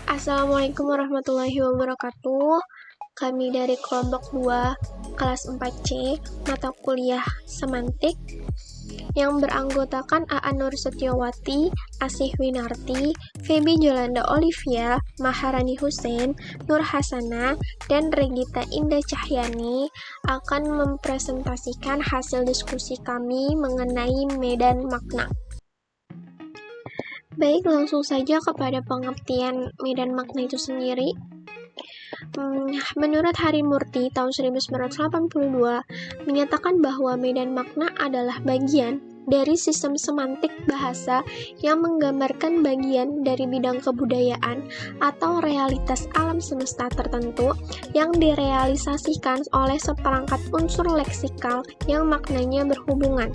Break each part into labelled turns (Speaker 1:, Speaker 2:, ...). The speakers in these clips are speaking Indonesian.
Speaker 1: Assalamualaikum warahmatullahi wabarakatuh. Kami dari kelompok 2, kelas 4C, mata kuliah Semantik, yang beranggotakan Aa Nur Setiawati, Asih Winarti, Feby Jolanda Olivia, Maharani Hussein, Nur Hasana, dan Regita Indah Cahyani akan mempresentasikan hasil diskusi kami mengenai medan makna. Baik, langsung saja kepada pengertian medan makna itu sendiri. Menurut Harimurti tahun 1982 menyatakan bahwa medan makna adalah bagian dari sistem semantik bahasa yang menggambarkan bagian dari bidang kebudayaan atau realitas alam semesta tertentu yang direalisasikan oleh seperangkat unsur leksikal yang maknanya berhubungan.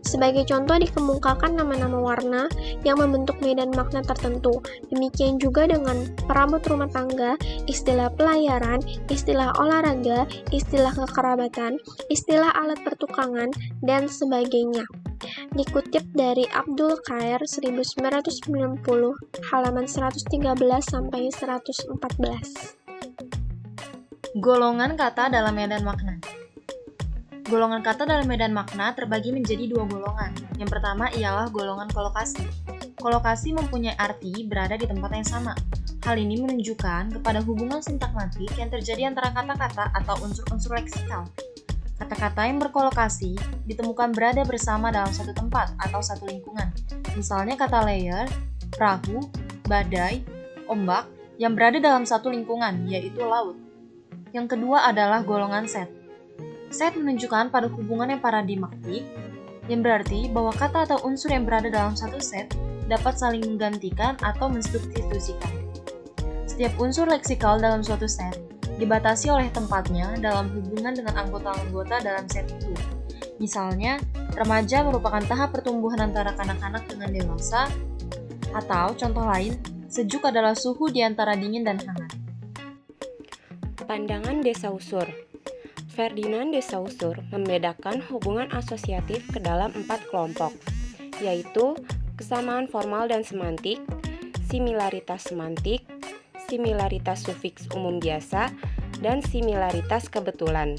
Speaker 1: Sebagai contoh dikemukakan nama-nama warna yang membentuk medan makna tertentu. Demikian juga dengan perabot rumah tangga, istilah pelayaran, istilah olahraga, istilah kekerabatan, istilah alat pertukangan, dan sebagainya. Dikutip dari Abdul Qair 1990 halaman 113-114.
Speaker 2: Golongan kata dalam medan makna. Golongan kata dalam medan makna terbagi menjadi dua golongan. Yang pertama ialah golongan kolokasi. Kolokasi mempunyai arti berada di tempat yang sama. Hal ini menunjukkan kepada hubungan sintakmatik yang terjadi antara kata-kata atau unsur-unsur leksikal. Kata-kata yang berkolokasi ditemukan berada bersama dalam satu tempat atau satu lingkungan. Misalnya kata layer, perahu, badai, ombak yang berada dalam satu lingkungan, yaitu laut. Yang kedua adalah golongan set. Set menunjukkan pada hubungan yang paradigmatik, yang berarti bahwa kata atau unsur yang berada dalam satu set dapat saling menggantikan atau mensubstitusikan. Setiap unsur leksikal dalam suatu set dibatasi oleh tempatnya dalam hubungan dengan anggota-anggota dalam set itu. Misalnya, remaja merupakan tahap pertumbuhan antara kanak-kanak dengan dewasa, atau contoh lain, sejuk adalah suhu di antara dingin dan hangat.
Speaker 3: Pandangan de Saussure. Ferdinand de Saussure membedakan hubungan asosiatif ke dalam 4 kelompok, yaitu kesamaan formal dan semantik, similaritas semantik, similaritas sufiks umum biasa, dan similaritas kebetulan.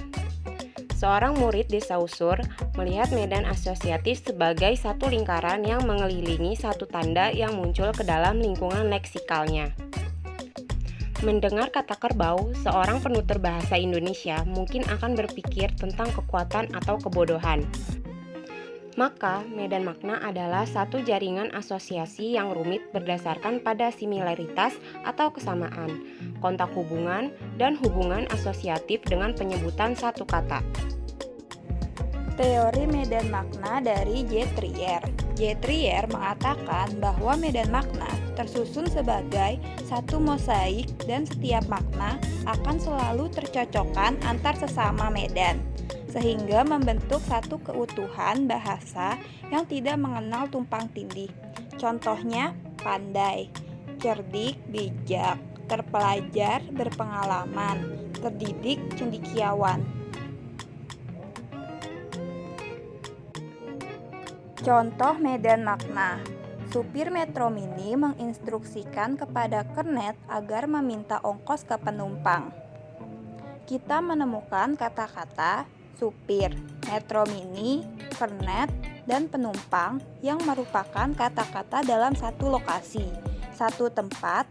Speaker 3: Seorang murid de Saussure melihat medan asosiatif sebagai satu lingkaran yang mengelilingi satu tanda yang muncul ke dalam lingkungan leksikalnya. Mendengar kata kerbau, seorang penutur bahasa Indonesia mungkin akan berpikir tentang kekuatan atau kebodohan. Maka, medan makna adalah satu jaringan asosiasi yang rumit berdasarkan pada similaritas atau kesamaan, kontak hubungan, dan hubungan asosiatif dengan penyebutan satu kata.
Speaker 4: Teori medan makna dari J. Trier. J. Trier mengatakan bahwa medan makna tersusun sebagai satu mosaik dan setiap makna akan selalu tercocokkan antar sesama medan, sehingga membentuk satu keutuhan bahasa yang tidak mengenal tumpang tindih. Contohnya, pandai, cerdik, bijak, terpelajar, berpengalaman, terdidik, cendekiawan. Contoh medan makna. Supir Metro Mini menginstruksikan kepada kernet agar meminta ongkos ke penumpang. Kita menemukan kata-kata supir, Metro Mini, kernet, dan penumpang yang merupakan kata-kata dalam satu lokasi, satu tempat,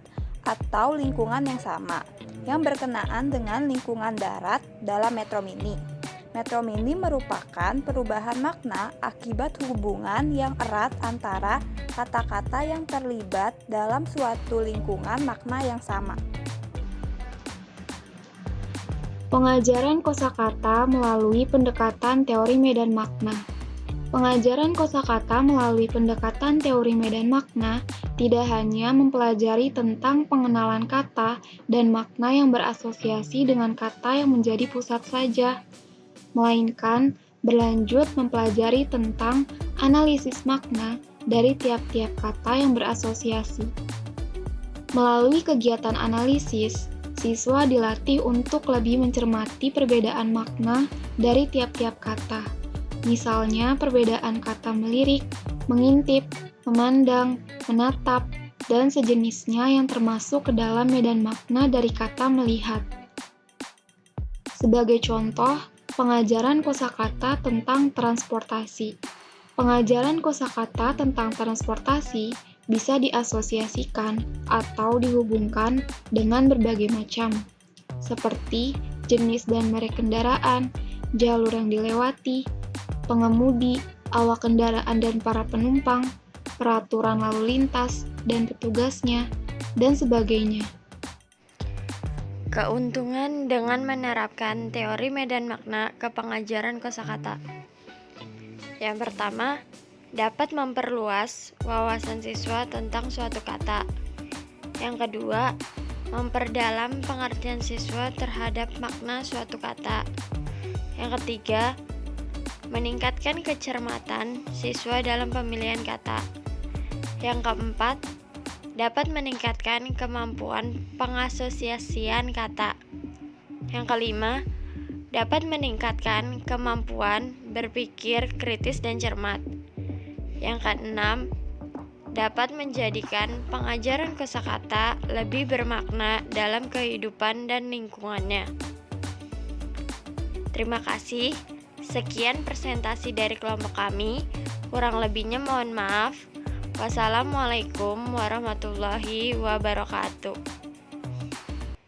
Speaker 4: atau lingkungan yang sama, yang berkenaan dengan lingkungan darat dalam Metro Mini. Metro Mini merupakan perubahan makna akibat hubungan yang erat antara kata-kata yang terlibat dalam suatu lingkungan makna yang sama.
Speaker 5: Pengajaran kosakata melalui pendekatan teori medan makna. Pengajaran kosakata melalui pendekatan teori medan makna tidak hanya mempelajari tentang pengenalan kata dan makna yang berasosiasi dengan kata yang menjadi pusat saja, melainkan berlanjut mempelajari tentang analisis makna dari tiap-tiap kata yang berasosiasi. Melalui kegiatan analisis, siswa dilatih untuk lebih mencermati perbedaan makna dari tiap-tiap kata. Misalnya perbedaan kata melirik, mengintip, memandang, menatap, dan sejenisnya yang termasuk ke dalam medan makna dari kata melihat. Sebagai contoh, pengajaran kosakata tentang transportasi. Pengajaran kosakata tentang transportasi bisa diasosiasikan atau dihubungkan dengan berbagai macam, seperti jenis dan merek kendaraan, jalur yang dilewati, pengemudi, awak kendaraan dan para penumpang, peraturan lalu lintas dan petugasnya, dan sebagainya.
Speaker 6: Keuntungan dengan menerapkan teori medan makna ke pengajaran kosakata. Yang pertama, dapat memperluas wawasan siswa tentang suatu kata. Yang kedua, memperdalam pengertian siswa terhadap makna suatu kata. Yang ketiga, meningkatkan kecermatan siswa dalam pemilihan kata. Yang keempat, dapat meningkatkan kemampuan pengasosiasian kata. Yang kelima, dapat meningkatkan kemampuan berpikir kritis dan cermat. Yang keenam, dapat menjadikan pengajaran kosakata lebih bermakna dalam kehidupan dan lingkungannya. Terima kasih. Sekian presentasi dari kelompok kami. Kurang lebihnya mohon maaf. Wassalamualaikum warahmatullahi wabarakatuh.